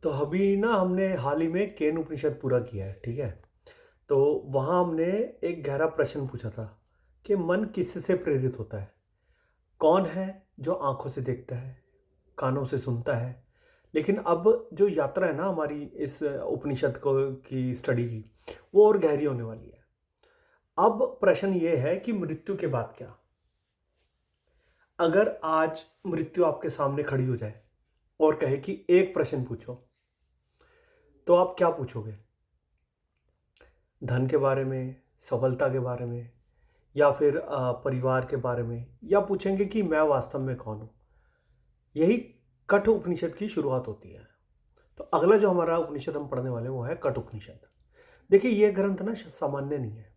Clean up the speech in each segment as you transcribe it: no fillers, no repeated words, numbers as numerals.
तो अभी ना हमने हाल ही में केन उपनिषद पूरा किया है, ठीक है। तो वहाँ हमने एक गहरा प्रश्न पूछा था कि मन किससे प्रेरित होता है। कौन है जो आंखों से देखता है, कानों से सुनता है। लेकिन अब जो यात्रा है ना हमारी इस उपनिषद को की स्टडी की, वो और गहरी होने वाली है। अब प्रश्न ये है कि मृत्यु के बाद क्या। अगर आज मृत्यु आपके सामने खड़ी हो जाए और कहे कि एक प्रश्न पूछो, तो आप क्या पूछोगे? धन के बारे में, सफलता के बारे में, या फिर परिवार के बारे में, या पूछेंगे कि मैं वास्तव में कौन हूँ। यही कठ उपनिषद की शुरुआत होती है। तो अगला जो हमारा उपनिषद हम पढ़ने वाले हैं वो है कठ उपनिषद। देखिए, ये ग्रंथ ना सामान्य नहीं है।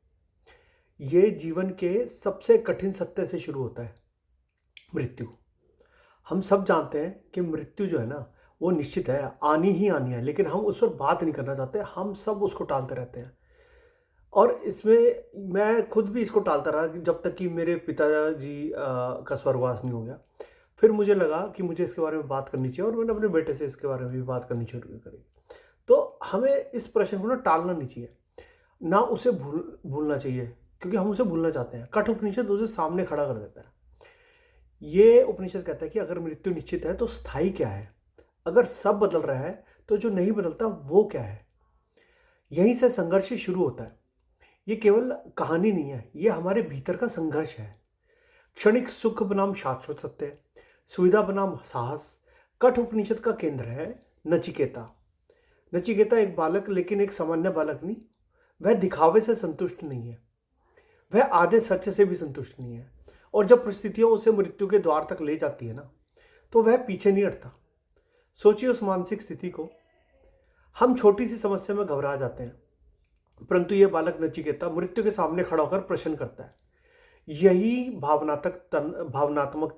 ये जीवन के सबसे कठिन सत्य से शुरू होता है, मृत्यु। हम सब जानते हैं कि मृत्यु जो है ना वो निश्चित है, आनी ही आनी है, लेकिन हम उस पर बात नहीं करना चाहते। हम सब उसको टालते रहते हैं। और इसमें मैं खुद भी इसको टालता रहा कि जब तक कि मेरे पिताजी का स्वर्गवास नहीं हो गया। फिर मुझे लगा कि मुझे इसके बारे में बात करनी चाहिए, और मैंने अपने बेटे से इसके बारे में भी बात करनी शुरू करी। तो हमें इस प्रश्न को ना टालना नहीं चाहिए, ना उसे भूलना चाहिए, क्योंकि हम उसे भूलना चाहते हैं। कठ उपनिषद उसे सामने खड़ा कर देता है। ये उपनिषद कहता है कि अगर मृत्यु निश्चित है तो स्थायी क्या है। अगर सब बदल रहा है तो जो नहीं बदलता वो क्या है। यहीं से संघर्ष शुरू होता है। ये केवल कहानी नहीं है, ये हमारे भीतर का संघर्ष है। क्षणिक सुख बनाम शाश्वत सत्य, सुविधा बनाम साहस। कठ उपनिषद का केंद्र है नचिकेता। नचिकेता एक बालक, लेकिन एक सामान्य बालक नहीं। वह दिखावे से संतुष्ट नहीं है, वह आधे सच से भी संतुष्ट नहीं है। और जब परिस्थितियां उसे मृत्यु के द्वार तक ले जाती है ना, तो वह पीछे नहीं हटता। सोचिए उस मानसिक स्थिति को। हम छोटी सी समस्या में घबरा जाते हैं, परंतु यह बालक नचिकेता मृत्यु के सामने खड़ा होकर प्रश्न करता है। यही भावनात्मक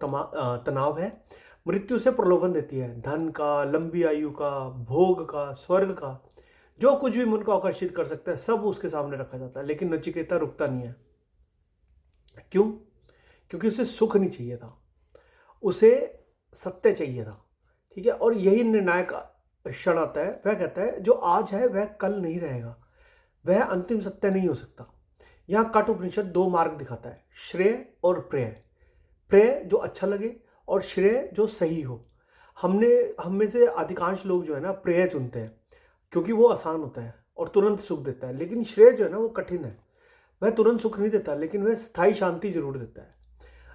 तनाव है। मृत्यु से प्रलोभन देती है, धन का, लंबी आयु का, भोग का, स्वर्ग का। जो कुछ भी मन को आकर्षित कर सकता है सब उसके सामने रखा जाता है। लेकिन नचिकेता रुकता नहीं है। क्यों? क्योंकि उसे सुख नहीं चाहिए था, उसे सत्य चाहिए था, ठीक है। और यही निर्णायक क्षण आता है। वह कहता है जो आज है वह कल नहीं रहेगा, वह अंतिम सत्य नहीं हो सकता। यहाँ कठ उपनिषद दो मार्ग दिखाता है, श्रेय और प्रेय। प्रेय जो अच्छा लगे, और श्रेय जो सही हो। हम में से अधिकांश लोग जो है ना प्रेय चुनते हैं, क्योंकि वो आसान होता है और तुरंत सुख देता है। लेकिन श्रेय जो है ना वो कठिन है। वह तुरंत सुख नहीं देता, लेकिन वह स्थायी शांति जरूर देता है।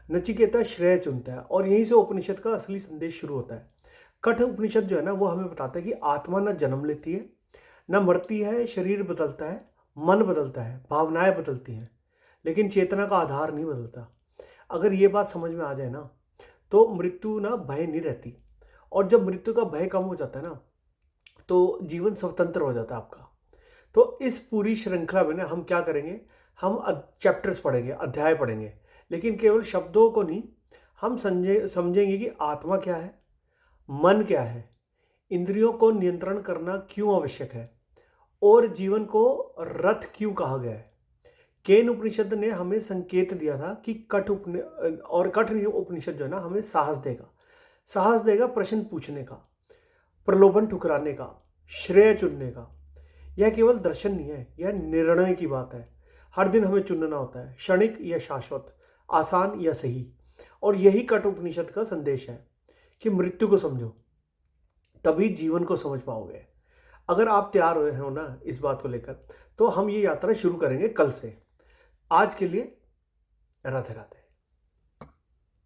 नचिकेता श्रेय चुनता है, और यहीं से उपनिषद का असली संदेश शुरू होता है। कठ उपनिषद जो है ना वो हमें बताता है कि आत्मा न जन्म लेती है, न मरती है। शरीर बदलता है, मन बदलता है, भावनाएं बदलती हैं, लेकिन चेतना का आधार नहीं बदलता। अगर ये बात समझ में आ जाए ना, तो मृत्यु ना भय नहीं रहती। और जब मृत्यु का भय कम हो जाता है ना, तो जीवन स्वतंत्र हो जाता है आपका। तो इस पूरी श्रृंखला में ना हम क्या करेंगे, हम चैप्टर्स पढ़ेंगे, अध्याय पढ़ेंगे, लेकिन केवल शब्दों को नहीं। हम समझेंगे कि आत्मा क्या है, मन क्या है, इंद्रियों को नियंत्रण करना क्यों आवश्यक है, और जीवन को रथ क्यों कहा गया है। केन उपनिषद ने हमें संकेत दिया था कि कठ उपनिषद जो है ना हमें साहस देगा प्रश्न पूछने का, प्रलोभन ठुकराने का, श्रेय चुनने का। यह केवल दर्शन नहीं है, यह निर्णय की बात है। हर दिन हमें चुनना होता है, क्षणिक या शाश्वत, आसान या सही। और यही कठ उपनिषद का संदेश है कि मृत्यु को समझो, तभी जीवन को समझ पाओगे। अगर आप तैयार हुए हो ना इस बात को लेकर, तो हम ये यात्रा शुरू करेंगे कल से। आज के लिए राधे राधे।